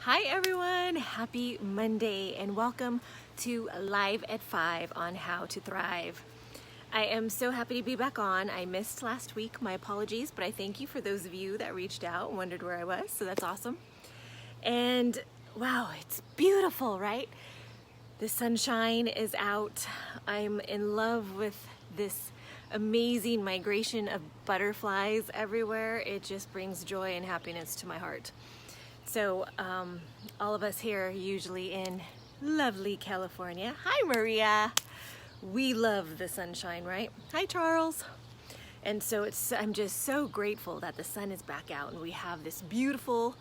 Hi everyone, happy Monday and welcome to Live at 5 on How to Thrive. I am so happy to be back on. I missed last week, my apologies, but I thank you for those of you that reached out and wondered where I was, so that's awesome. And wow, it's beautiful, right? The sunshine is out. I'm in love with this amazing migration of butterflies everywhere. It just brings joy and happiness to my heart. So all of us here usually in lovely California. Hi Maria. We love the sunshine, right? Hi Charles. And so I'm just so grateful that the sun is back out and we have this beautiful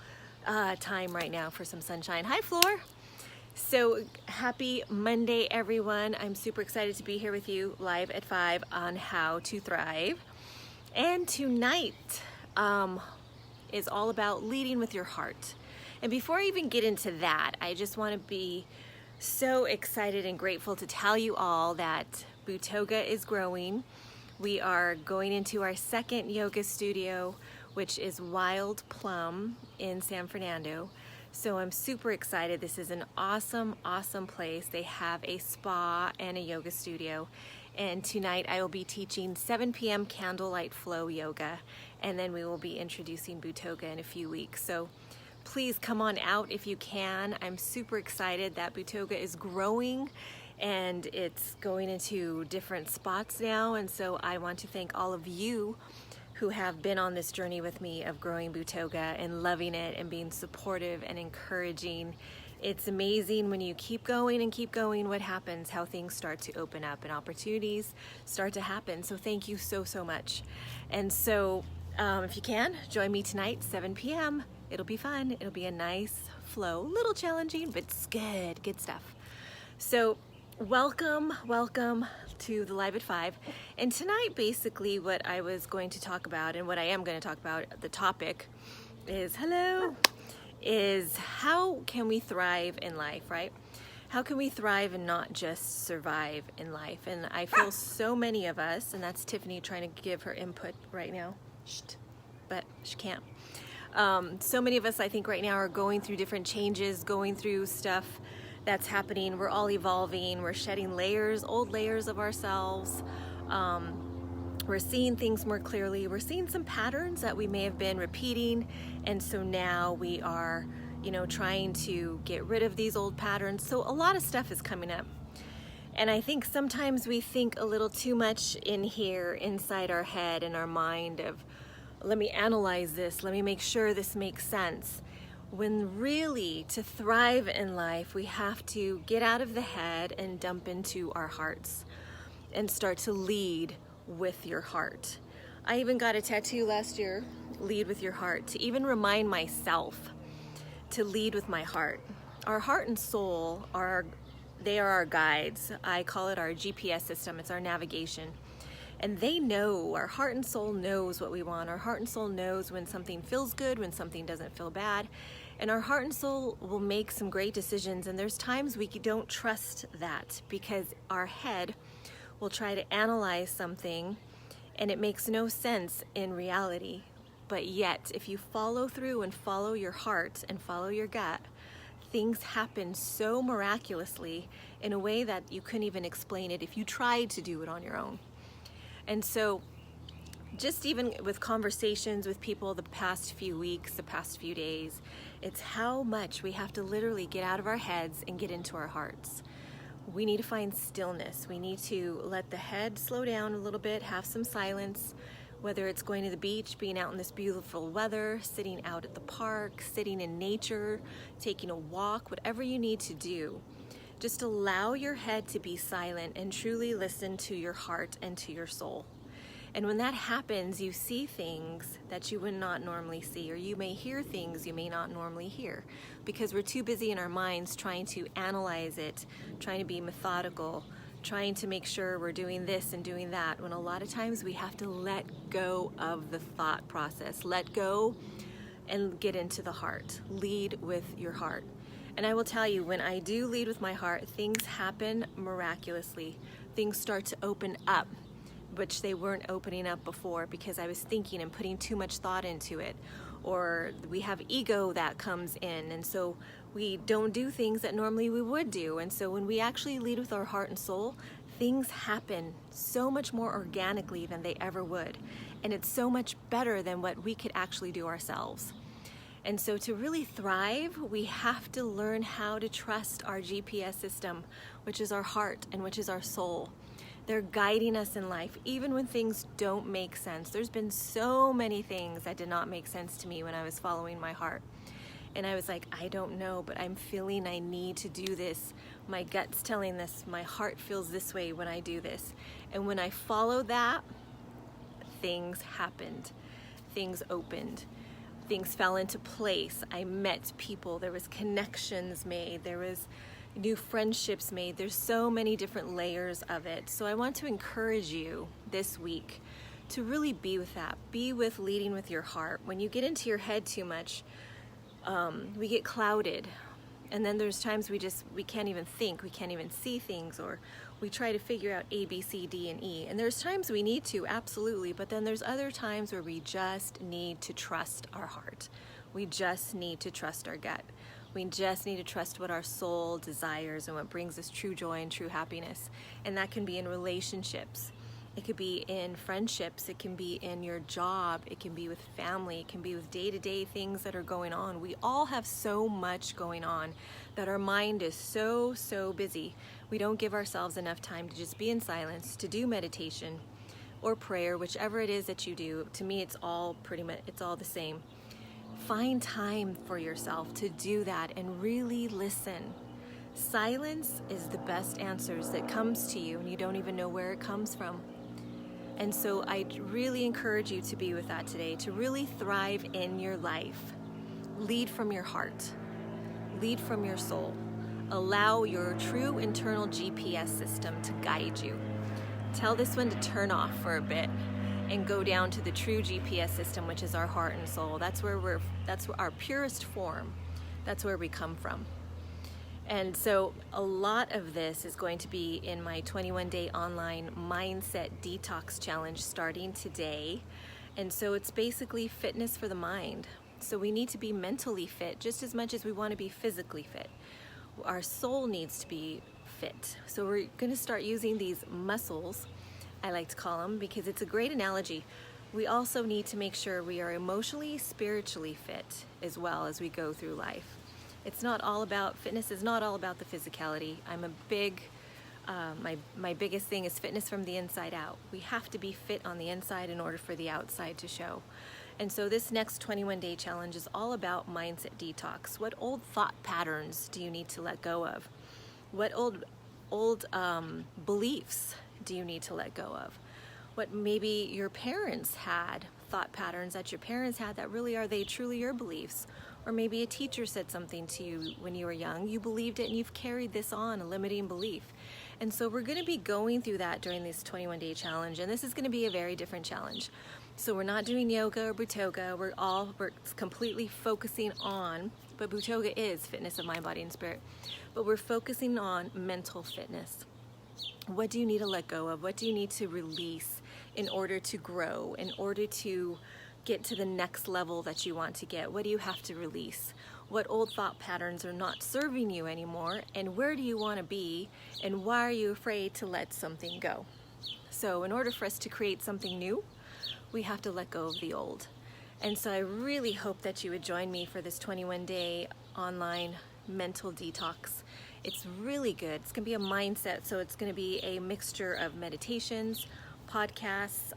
time right now for some sunshine. Hi Floor. So happy Monday everyone. I'm super excited to be here with you live at 5 on How to Thrive. And tonight is all about leading with your heart. And before I even get into that, I just want to be so excited and grateful to tell you all that Butoga is growing. We are going into our second yoga studio, which is Wild Plum in San Fernando. So I'm super excited. This is an awesome, awesome place. They have a spa and a yoga studio. And tonight I will be teaching 7 p.m. candlelight flow yoga. And then we will be introducing Butoga in a few weeks. So please come on out if you can. I'm super excited that Butoga is growing and it's going into different spots now. And so I want to thank all of you who have been on this journey with me of growing Butoga and loving it and being supportive and encouraging. It's amazing when you keep going and keep going what happens, how things start to open up and opportunities start to happen. So thank you so, so much. And so if you can, join me tonight, 7 p.m. It'll be fun. It'll be a nice flow, a little challenging, but it's good stuff. So welcome to the Live at 5. And tonight, basically what I was going to talk about and what I am going to talk about, the topic is, is how can we thrive in life, right? How can we thrive and not just survive in life? And I feel so many of us, and that's Tiffany trying to give her input right now, but she can't. So many of us, I think right now, are going through different changes, going through stuff that's happening. We're all evolving. We're shedding layers, old layers of ourselves. We're seeing things more clearly. We're seeing some patterns that we may have been repeating. And so now we are, trying to get rid of these old patterns. So a lot of stuff is coming up. And I think sometimes we think a little too much in here, inside our head and our mind of, let me analyze this, let me make sure this makes sense. When really, to thrive in life, we have to get out of the head and dump into our hearts and start to lead with your heart. I even got a tattoo last year, lead with your heart, to even remind myself to lead with my heart. Our heart and soul are our guides. I call it our GPS system. It's our navigation. And they know, our heart and soul knows what we want. Our heart and soul knows when something feels good, when something doesn't feel bad. And our heart and soul will make some great decisions. And there's times we don't trust that because our head will try to analyze something and it makes no sense in reality. But yet, if you follow through and follow your heart and follow your gut, things happen so miraculously in a way that you couldn't even explain it if you tried to do it on your own. And so just even with conversations with people the past few weeks, the past few days, it's how much we have to literally get out of our heads and get into our hearts. We need to find stillness. We need to let the head slow down a little bit, have some silence, whether it's going to the beach, being out in this beautiful weather, sitting out at the park, sitting in nature, taking a walk, whatever you need to do. Just allow your head to be silent and truly listen to your heart and to your soul. And when that happens, you see things that you would not normally see, or you may hear things you may not normally hear, because we're too busy in our minds trying to analyze it, trying to be methodical, trying to make sure we're doing this and doing that, when a lot of times we have to let go of the thought process, let go and get into the heart. Lead with your heart. And I will tell you, when I do lead with my heart, things happen miraculously. Things start to open up, which they weren't opening up before because I was thinking and putting too much thought into it. or we have ego that comes in, and so we don't do things that normally we would do. And so when we actually lead with our heart and soul, things happen so much more organically than they ever would. And it's so much better than what we could actually do ourselves. And so to really thrive, we have to learn how to trust our GPS system, which is our heart and which is our soul. They're guiding us in life, even when things don't make sense. There's been so many things that did not make sense to me when I was following my heart. And I was like, I don't know, but I'm feeling I need to do this. My gut's telling this, my heart feels this way when I do this. And when I followed that, things happened. Things opened. Things fell into place. I met people. There was connections made. There was new friendships made. There's so many different layers of it. So I want to encourage you this week to really be with that. Be with leading with your heart. When you get into your head too much, we get clouded, and then there's times we can't even think, we can't even see things, or we try to figure out A, B, C, D, and E. And there's times we need to, absolutely, but then there's other times where we just need to trust our heart. We just need to trust our gut. We just need to trust what our soul desires and what brings us true joy and true happiness. And that can be in relationships. It could be in friendships, it can be in your job, it can be with family, it can be with day-to-day things that are going on. We all have so much going on that our mind is so busy. We don't give ourselves enough time to just be in silence, to do meditation or prayer, whichever it is that you do. To me, it's all the same. Find time for yourself to do that and really listen. Silence is the best answers that comes to you, and you don't even know where it comes from. And so I really encourage you to be with that today, to really thrive in your life. Lead from your heart. Lead from your soul. Allow your true internal GPS system to guide you. Tell this one to turn off for a bit and go down to the true GPS system, which is our heart and soul. That's our purest form. That's where we come from. And so a lot of this is going to be in my 21-day online mindset detox challenge starting today. And so it's basically fitness for the mind. So we need to be mentally fit just as much as we want to be physically fit. Our soul needs to be fit. So we're going to start using these muscles, I like to call them, because it's a great analogy. We also need to make sure we are emotionally, spiritually fit as well as we go through life. Fitness is not all about the physicality. I'm a big, my biggest thing is fitness from the inside out. We have to be fit on the inside in order for the outside to show. And so this next 21-day challenge is all about mindset detox. What old thought patterns do you need to let go of? What old beliefs do you need to let go of? What maybe your parents had, thought patterns that your parents had that really are they truly your beliefs? Or maybe a teacher said something to you when you were young, you believed it, and you've carried this on, a limiting belief. And so we're going to be going through that during this 21-day challenge, and this is going to be a very different challenge. So we're not doing yoga or Bhutoga, we're completely focusing on, but Bhutoga is fitness of mind, body, and spirit, but we're focusing on mental fitness. What do you need to let go of? What do you need to release in order to grow, in order to get to the next level that you want to get? What do you have to release? What old thought patterns are not serving you anymore? And where do you want to be? And why are you afraid to let something go? So in order for us to create something new, we have to let go of the old. And so I really hope that you would join me for this 21-day online mental detox. It's really good. It's going to be a mindset, so it's going to be a mixture of meditations, podcasts,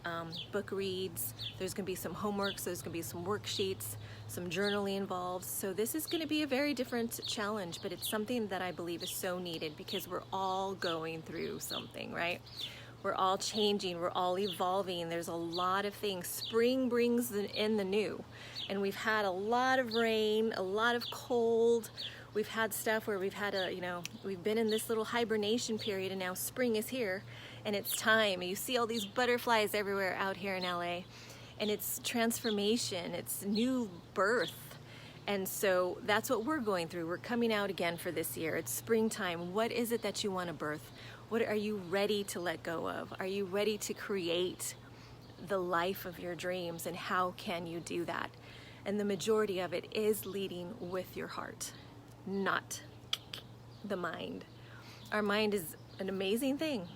book reads. There's going to be some homework, so there's going to be some worksheets, some journaling involved. So this is going to be a very different challenge, but it's something that I believe is so needed because we're all going through something, right? We're all changing, we're all evolving. There's a lot of things. Spring brings in the new, and we've had a lot of rain, a lot of cold. We've had stuff where we've had we've been in this little hibernation period, and now spring is here and it's time. You see all these butterflies everywhere out here in LA, and it's transformation, it's new birth. And so that's what we're going through. We're coming out again for this year. It's springtime. What is it that you want to birth? What are you ready to let go of? Are you ready to create the life of your dreams, and how can you do that? And the majority of it is leading with your heart, not the mind. Our mind is an amazing thing,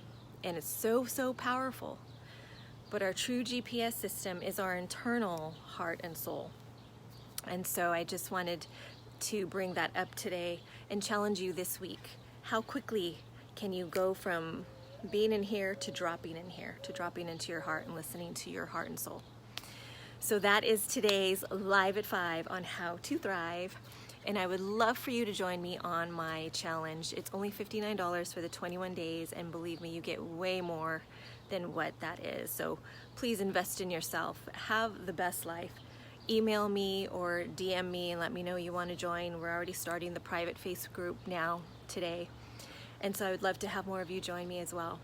and it's so powerful. But our true GPS system is our internal heart and soul. And so I just wanted to bring that up today and challenge you this week. How quickly can you go from being in here to dropping in here, to dropping into your heart and listening to your heart and soul? So that is today's Live at 5 on how to thrive. And I would love for you to join me on my challenge. It's only $59 for the 21 days, and believe me, you get way more than what that is. So please invest in yourself. Have the best life. Email me or DM me and let me know you want to join. We're already starting the private Facebook group now today. And so I would love to have more of you join me as well.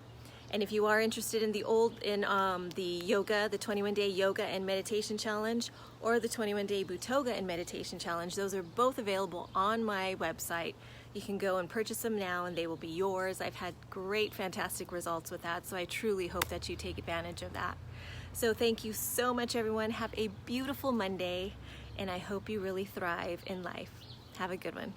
And if you are interested in the yoga, the 21-day yoga and meditation challenge, or the 21-day Butoga and meditation challenge, those are both available on my website. You can go and purchase them now and they will be yours. I've had great, fantastic results with that, so I truly hope that you take advantage of that. So thank you so much, everyone. Have a beautiful Monday, and I hope you really thrive in life. Have a good one.